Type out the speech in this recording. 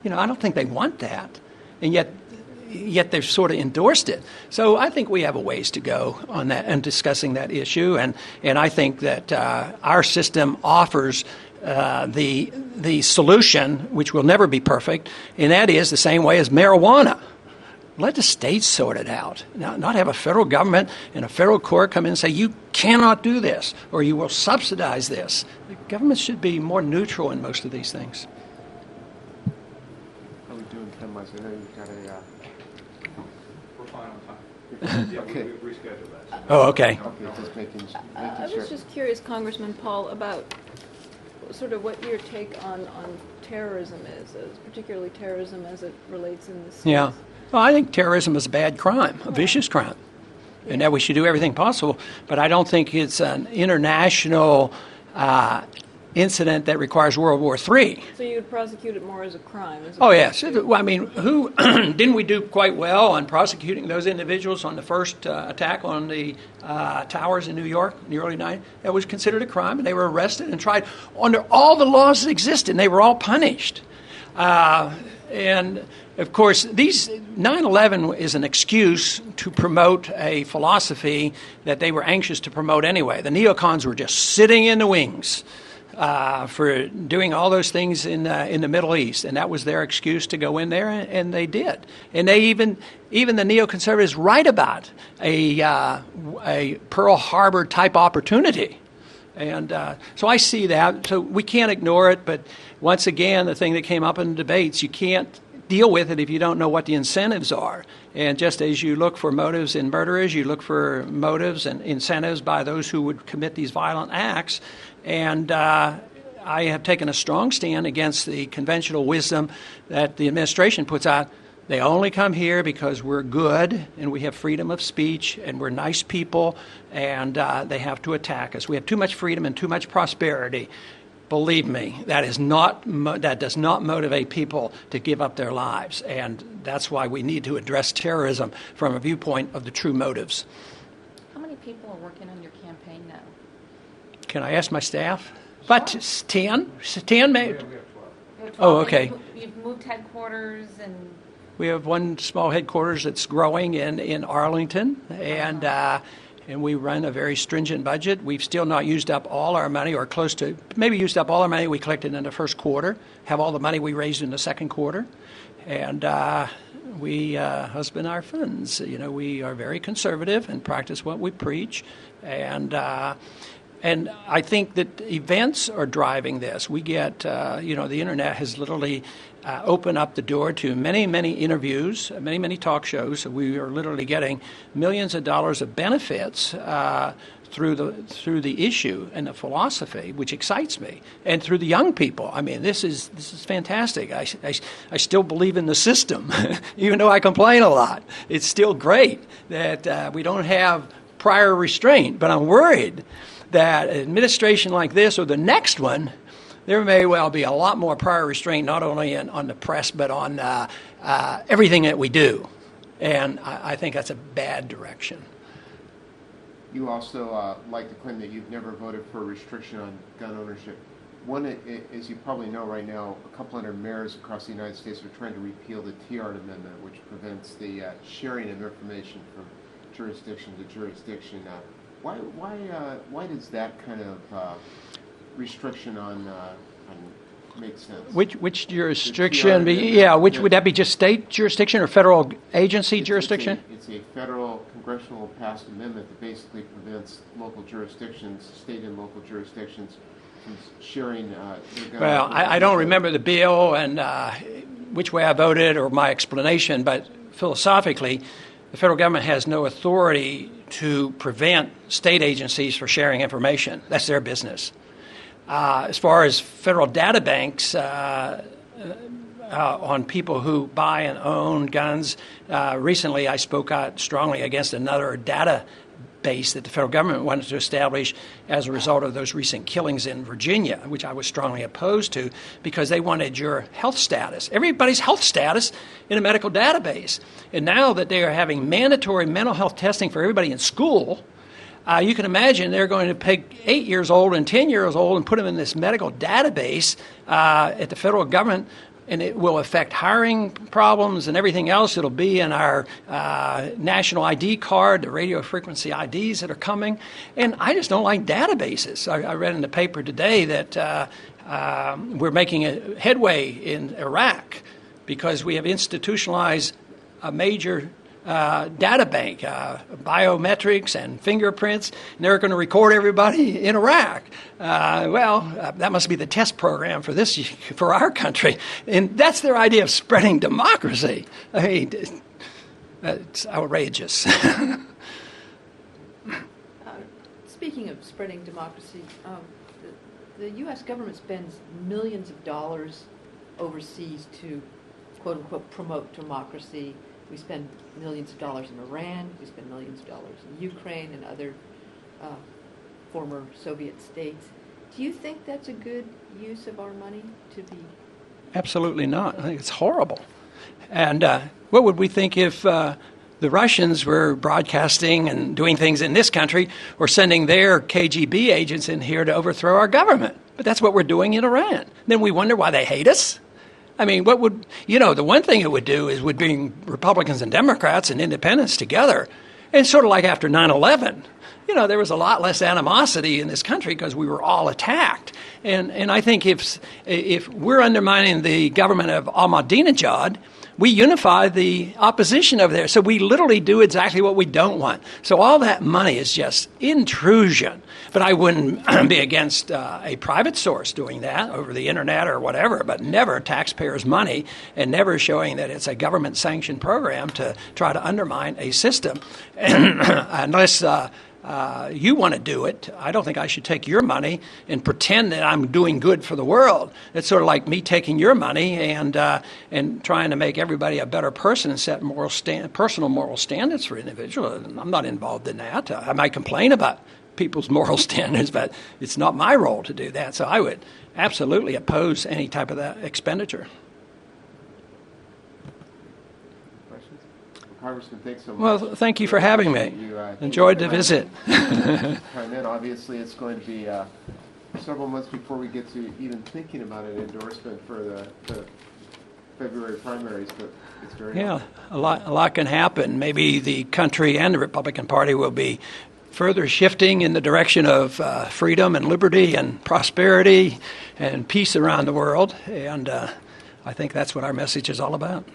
I don't think they want that, and yet they've sort of endorsed it. So I think we have a ways to go on that and discussing that issue, and I think that our system offers the solution, which will never be perfect, and that is the same way as marijuana. Let the states sort it out. Not have a federal government and a federal court come in and say, you cannot do this, or you will subsidize this. The government should be more neutral in most of these things. How are we doing, Ken? I know you've got a... We're fine on time. Yeah, Okay. we rescheduled that. Oh, okay. Okay, just making I sure. was just curious, Congressman Paul, about sort of what your take on terrorism is, particularly terrorism as it relates in the States. Yeah. Well, I think terrorism is a bad crime, a vicious crime, and that we should do everything possible. But I don't think it's an international incident that requires World War III. So you would prosecute it more as a crime? Oh, yes. Well, I mean, who didn't we do quite well on prosecuting those individuals on the first attack on the towers in New York in the early 90s? That was considered a crime, and they were arrested and tried under all the laws that existed, and they were all punished. And, of course, 9/11 is an excuse to promote a philosophy that they were anxious to promote anyway. The neocons were just sitting in the wings for doing all those things in the Middle East, and that was their excuse to go in there, and they did. And they even the neoconservatives write about a Pearl Harbor type opportunity. And so I see that. So we can't ignore it. But once again, the thing that came up in the debates, you can't deal with it if you don't know what the incentives are. And just as you look for motives in murderers, you look for motives and incentives by those who would commit these violent acts. And I have taken a strong stand against the conventional wisdom that the administration puts out. They only come here because we're good and we have freedom of speech and we're nice people, and they have to attack us. We have too much freedom and too much prosperity. Believe me, that does not motivate people to give up their lives, and that's why we need to address terrorism from a viewpoint of the true motives. How many people are working on your campaign now? Can I ask my staff? But 10? 10 maybe? We have 12. You have 12, Oh, and okay. You've moved headquarters and... We have one small headquarters that's growing in Arlington, and we run a very stringent budget. We've still not used up all our money, or close to, maybe used up all our money we collected in the first quarter, have all the money we raised in the second quarter, and we husband our funds. We are very conservative and practice what we preach, and I think that events are driving this. We get, the internet has literally opened up the door to many, many interviews, many, many talk shows. We are literally getting millions of dollars of benefits through the issue and the philosophy, which excites me, and through the young people. I mean, this is fantastic. I still believe in the system, even though I complain a lot. It's still great that we don't have prior restraint, but I'm worried that an administration like this or the next one, there may well be a lot more prior restraint, not only on the press, but on everything that we do. And I think that's a bad direction. You also like to claim that you've never voted for a restriction on gun ownership. One, as you probably know right now, a couple hundred mayors across the United States are trying to repeal the Tiahrt Amendment, which prevents the sharing of information from jurisdiction to jurisdiction. Why does that kind of restriction on make sense? Which jurisdiction? Which would that be? Just state jurisdiction or federal agency jurisdiction? It's a federal congressional passed amendment that basically prevents local jurisdictions, state and local jurisdictions, from sharing their gun. Well, I don't remember the bill and which way I voted or my explanation, but philosophically, the federal government has no authority to prevent state agencies from sharing information. That's their business. As far as federal data banks on people who buy and own guns, recently I spoke out strongly against another database that the federal government wanted to establish as a result of those recent killings in Virginia, which I was strongly opposed to because they wanted your health status, everybody's health status in a medical database. And now that they are having mandatory mental health testing for everybody in school, you can imagine they're going to pick 8 years old and 10 years old and put them in this medical database at the federal government. and it will affect hiring problems and everything else. It'll be in our national ID card, the radio frequency IDs that are coming. And I just don't like databases. I read in the paper today that we're making a headway in Iraq because we have institutionalized a major data bank, biometrics and fingerprints, and they're going to record everybody in Iraq. That must be the test program for our country, and that's their idea of spreading democracy. I mean, it's outrageous. Speaking of spreading democracy, the U.S. government spends millions of dollars overseas to, quote unquote, promote democracy. We spend millions of dollars in Iran, we spend millions of dollars in Ukraine and other former Soviet states. Do you think that's a good use of our money to be? Absolutely not. I think it's horrible. And what would we think if the Russians were broadcasting and doing things in this country or sending their KGB agents in here to overthrow our government? But that's what we're doing in Iran. Then we wonder why they hate us? I mean, what would, the one thing it would do is would bring Republicans and Democrats and independents together. And sort of like after 9/11, there was a lot less animosity in this country because we were all attacked. And I think if we're undermining the government of Ahmadinejad, we unify the opposition over there. So we literally do exactly what we don't want. So all that money is just intrusion. But I wouldn't be against a private source doing that over the internet or whatever, but never taxpayers' money and never showing that it's a government-sanctioned program to try to undermine a system. And unless you want to do it, I don't think I should take your money and pretend that I'm doing good for the world. It's sort of like me taking your money and trying to make everybody a better person and set personal moral standards for individuals. I'm not involved in that. I might complain about people's moral standards, but it's not my role to do that. So I would absolutely oppose any type of that expenditure. Congressman, thanks so much. Well, thank you for having me. Enjoyed the visit. Time in. Obviously, it's going to be several months before we get to even thinking about an endorsement for the February primaries, but it's very a lot can happen. Maybe the country and the Republican Party will be further shifting in the direction of freedom and liberty and prosperity and peace around the world, and I think that's what our message is all about.